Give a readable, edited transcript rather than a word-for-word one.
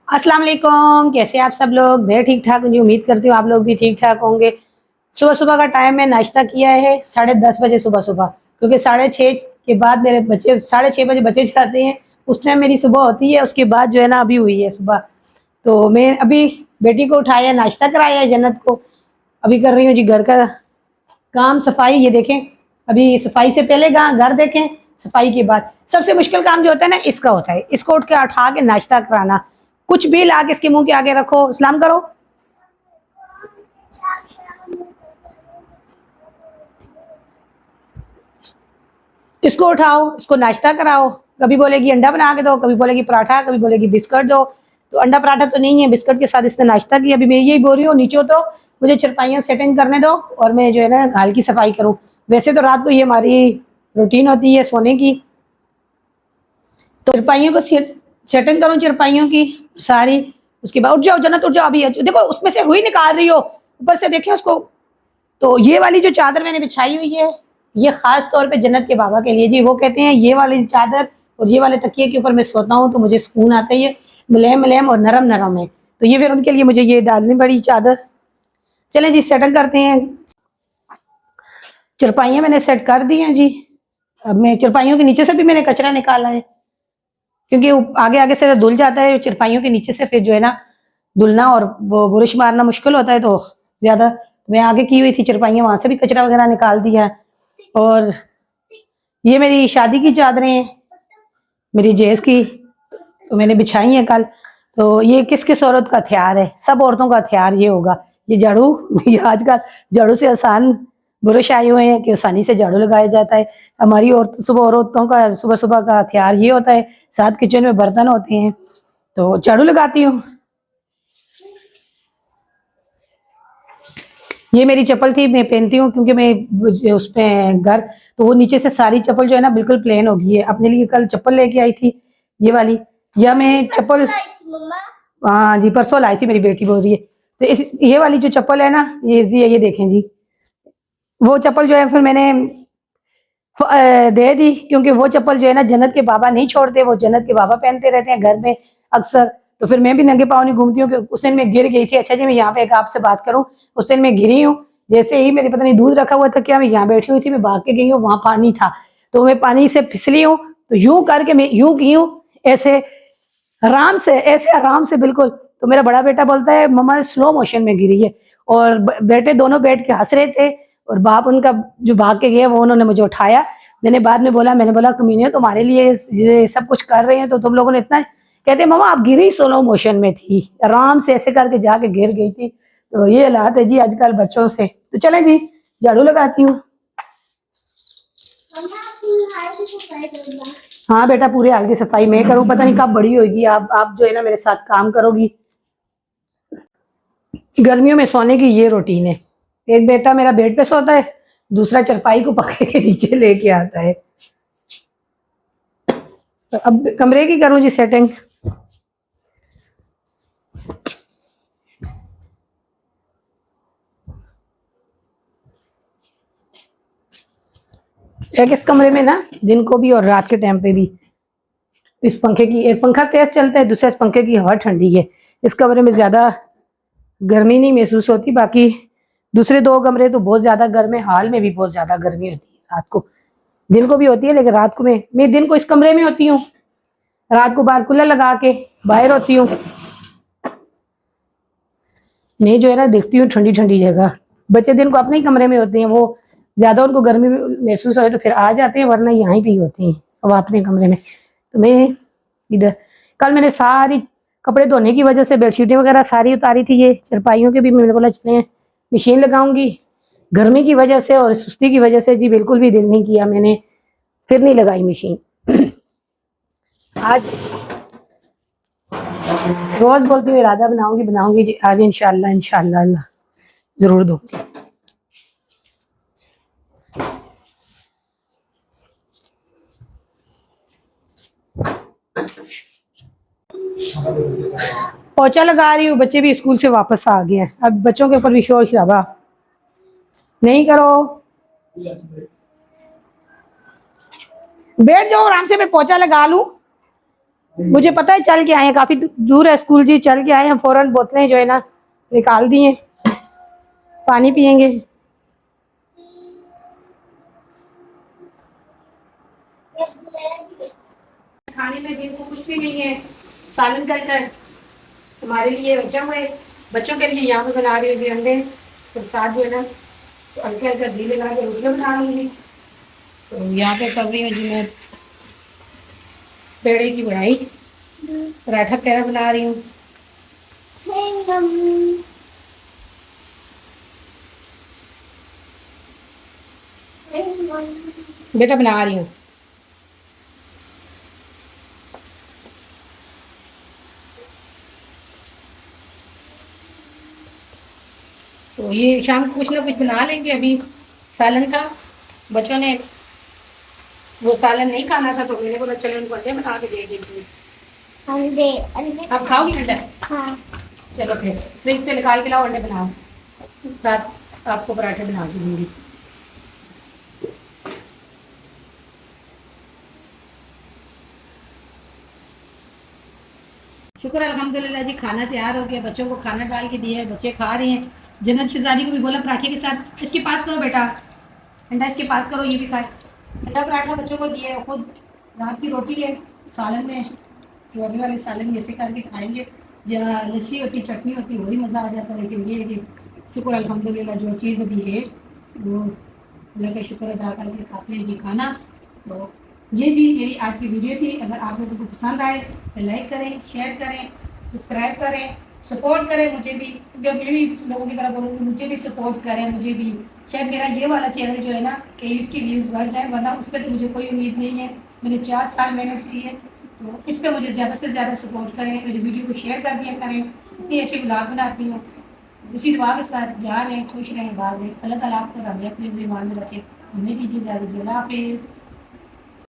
अस्सलाम वालेकुम। कैसे आप सब लोग? मैं ठीक ठाक हूँ जी। उम्मीद करती हूँ आप लोग भी ठीक ठाक होंगे। सुबह सुबह का टाइम है, नाश्ता किया है 10:30 बजे सुबह सुबह, क्योंकि 6:30 के बाद मेरे बच्चे 6:30 बजे बच्चे जाते हैं। उस टाइम मेरी सुबह होती है, उसके बाद जो है ना अभी हुई है सुबह। तो मैं अभी बेटी को उठाया, नाश्ता कराया है जन्नत को। अभी कर रही हूँ जी घर का काम, सफाई। ये देखें, अभी सफाई से पहले घर देखें, सफाई के बाद सबसे मुश्किल काम जो होता है ना इसका होता है। इसको उठ के उठा के नाश्ता कराना, कुछ भी ला के इसके मुंह के आगे रखो, सलाम करो। इसको उठाओ, इसको नाश्ता कराओ। कभी बोलेगी अंडा बना के दो, कभी बोलेगी पराठा, कभी बोलेगी बिस्किट दो। तो अंडा पराठा तो नहीं है, बिस्किट के साथ इसने नाश्ता किया। अभी मैं यही बोल रही हूँ, नीचे उतरो, मुझे चरपाइयाँ सेटिंग करने दो और मैं जो है ना हाल की सफाई करूँ। वैसे तो रात को ये हमारी रूटीन होती है सोने की। तो चरपाइयों को सेटिंग करूँ, चरपाइयों की सारी। उसके बाद उठ जाओ जन्नत, उठ जाओ। अभी देखो उसमें से हुई निकाल रही हो, ऊपर से देखे उसको। तो ये वाली जो चादर मैंने बिछाई हुई है, ये खास तौर पे जन्नत के बाबा के लिए जी। वो कहते हैं ये वाली चादर और ये वाले तकिए के ऊपर मैं सोता हूँ तो मुझे सुकून आता है। ये मुलायम मुलायम और नरम नरम है, तो ये फिर उनके लिए मुझे ये डालनी पड़ी चादर। चलें जी, सेटल करते हैं। चरपाइयाँ मैंने सेट कर दी हैं जी। अब मैं चरपाइयों के नीचे से भी मैंने कचरा निकाला है, क्योंकि आगे आगे से धुल जाता है चरपाइयों के नीचे से, फिर जो है ना धुलना और वो बुरुश मारना मुश्किल होता है। तो ज्यादा मैं आगे की हुई थी चरपाइयाँ, वहां से भी कचरा वगैरह निकाल दिया है। और ये मेरी शादी की चादरें हैं, मेरी जेस की, तो मैंने बिछाई है कल। तो ये किस किस औरत का हथियार है? सब औरतों का हथियार ये होगा, ये झाड़ू। ये आजकल झाड़ू से आसान बुरुश आए हुए हैं कि आसानी से झाड़ू लगाया जाता है। हमारी औरतों का सुबह सुबह का हथियार ये होता है। साथ किचन में बर्तन होते हैं, तो झाड़ू लगाती हूँ। ये मेरी चप्पल थी, मैं पहनती हूँ क्योंकि मैं उसमें घर, तो वो नीचे से सारी चप्पल जो है ना बिल्कुल प्लेन हो गई है। अपने लिए कल चप्पल लेके आई थी ये वाली, या मैं चप्पल, हाँ जी परसों लाई थी, मेरी बेटी बोल रही है। तो ये वाली जो चप्पल है ना, ये जी है, ये देखें जी। वो चप्पल जो है फिर मैंने दे दी, क्योंकि वो चप्पल जो है ना जन्नत के बाबा नहीं छोड़ते, वो जन्नत के बाबा पहनते रहते हैं घर में अक्सर। तो फिर मैं भी नंगे पाँव नहीं घूमती हूँ कि उस दिन मैं गिर गई थी। अच्छा जी, मैं यहाँ पे एक आपसे बात करूँ, उस दिन मैं गिरी हूँ। जैसे ही मेरे पता नहीं दूध रखा हुआ था क्या, मैं यहाँ बैठी हुई थी, मैं भाग के गई हूँ, वहां पानी था, तो मैं पानी से फिसली हूँ। तो यूं करके मैं यूं की हूँ, ऐसे आराम से, ऐसे आराम से बिल्कुल। तो मेरा बड़ा बेटा बोलता है मम्मा स्लो मोशन में गिरी है, और बेटे दोनों बैठ के हंस रहे थे। और बाप उनका जो भाग के गए वो, उन्होंने मुझे उठाया। मैंने बाद में बोला, मैंने बोला कमीने तुम्हारे लिए ये सब कुछ कर रहे हैं तो तुम लोगों ने इतना। कहते मम्मा आप गिरी स्लो मोशन में थी, आराम से ऐसे करके जाके गिर गई थी। तो ये हालात है जी आजकल बच्चों से। तो चले जी, झाड़ू लगाती हूँ। हाँ बेटा, पूरे हाल की सफाई मैं करूँ, पता नहीं कब बड़ी होगी। आप जो है ना मेरे साथ काम करोगी। गर्मियों में सोने की ये रूटीन है। एक बेटा मेरा बेड पे सोता है, दूसरा चरपाई को पकड़ के नीचे लेके आता है। तो अब कमरे की करूँ जी सेटिंग। एक इस कमरे में ना दिन को भी और रात के टाइम पे भी इस पंखे की, एक पंखा तेज चलता है, दूसरा इस पंखे की हवा ठंडी है। इस कमरे में ज्यादा गर्मी नहीं महसूस होती। बाकी दूसरे दो कमरे तो बहुत ज्यादा गर्म है, हाल में भी बहुत ज्यादा गर्मी होती है रात को। दिन को भी होती है, लेकिन रात को मैं दिन को इस कमरे में होती हूँ, रात को बाहर कूलर लगा के बाहर होती हूँ। मैं जो है ना देखती हूँ ठंडी ठंडी जगह। बच्चे दिन को अपने ही कमरे में होते हैं, वो ज्यादा उनको गर्मी महसूस हो तो फिर आ जाते हैं, वरना यहाँ पे ही होते हैं वो अपने कमरे में। तो मैं इधर, कल मैंने सारी कपड़े धोने की वजह से बेडशीटें वगैरह सारी उतारी थी। ये चरपाइयों के भी मैंने बोला चले मशीन लगाऊंगी। गर्मी की वजह से और सुस्ती की वजह से जी बिल्कुल भी दिल नहीं किया, मैंने फिर नहीं लगाई मशीन। आज रोज बोलती हूँ इरादा बनाऊंगी बनाऊंगी जी, आज इंशाल्लाह इंशाल्लाह अल्लाह जरूर दूंगी। पोछा लगा रही हूँ, बच्चे भी स्कूल से वापस आ गए हैं। अब बच्चों के ऊपर भी शोर शराबा नहीं करो, बैठ जाओ आराम से, मैं पोछा लगा लूं। मुझे पता है चल के आए हैं, काफी दूर है स्कूल जी, चल के आए हैं, फौरन बोतलें जो है ना निकाल दी हैं, पानी पियेंगे। खाने में देखो कुछ भी नहीं है, सालन कर हमारे लिए बचा हुआ है, बच्चों के लिए यहाँ पे बना रही हूँ अंडे, तो साथ जो है ना तो हल्का हल्का घी लगा के रोटियाँ बना रही हूँ। तो यहाँ पे कर रही हूँ जी मैं पेड़े की बढ़ाई, पराठा पैरा बना रही हूँ। बेटा बना रही हूँ। तो ये शाम को कुछ ना कुछ बना लेंगे। अभी सालन था, बच्चों ने वो सालन नहीं खाना था तो मैंने बोला चलो उनको अंडे बना के दे देती हूँ। अंडे आप खाओगी अंडा? हाँ। चलो फिर फ्रिज से निकाल के लाओ, अंडे बनाओ, साथ आपको पराठे बना के दूंगी। शुक्र अल्हम्दुलिल्लाह जी, खाना तैयार हो गया, बच्चों को खाना डाल के दिया है, बच्चे खा रहे हैं। जन्नत शहजादी को भी बोला पराठे के साथ इसके पास करो बेटा, अंडा इसके पास करो, ये भी खाए। अंडा पराठा बच्चों को दिए, खुद रात की रोटी है, सालन में जो अभी वाले सालन ऐसे करके खाएंगे, या लस्सी होती चटनी होती वही मज़ा आ जाता है। लेकिन ये है कि शुक्र अल्हम्दुलिल्लाह जो चीज़ अभी है वो अल्लाह का शुक्र अदा करके खाते हैं जी खाना। तो ये जी मेरी आज की वीडियो थी। अगर आप लोगों को पसंद आए तो लाइक करें, शेयर करें, सब्सक्राइब करें, सपोर्ट करें मुझे भी, क्योंकि मैं भी लोगों की तरह बोलूँगी मुझे भी सपोर्ट करें। मुझे भी शायद मेरा ये वाला चैनल जो है ना कि इसकी व्यूज़ बढ़ जाए, वरना उस पर तो मुझे कोई उम्मीद नहीं है। मैंने 4 साल मेहनत की है, तो इस पर मुझे ज़्यादा से ज़्यादा सपोर्ट करें, मेरी वीडियो को शेयर कर दिया करें। इतनी अच्छी ब्लॉग बनाती हूँ। इसी दुआ के साथ जा रहें, खुश रहें, बात रहें। अल्लाह ताला आपको रब अपने ज़बान में रखे। हमें दीजिए ज़्यादा। अल्लाह हाफिज़।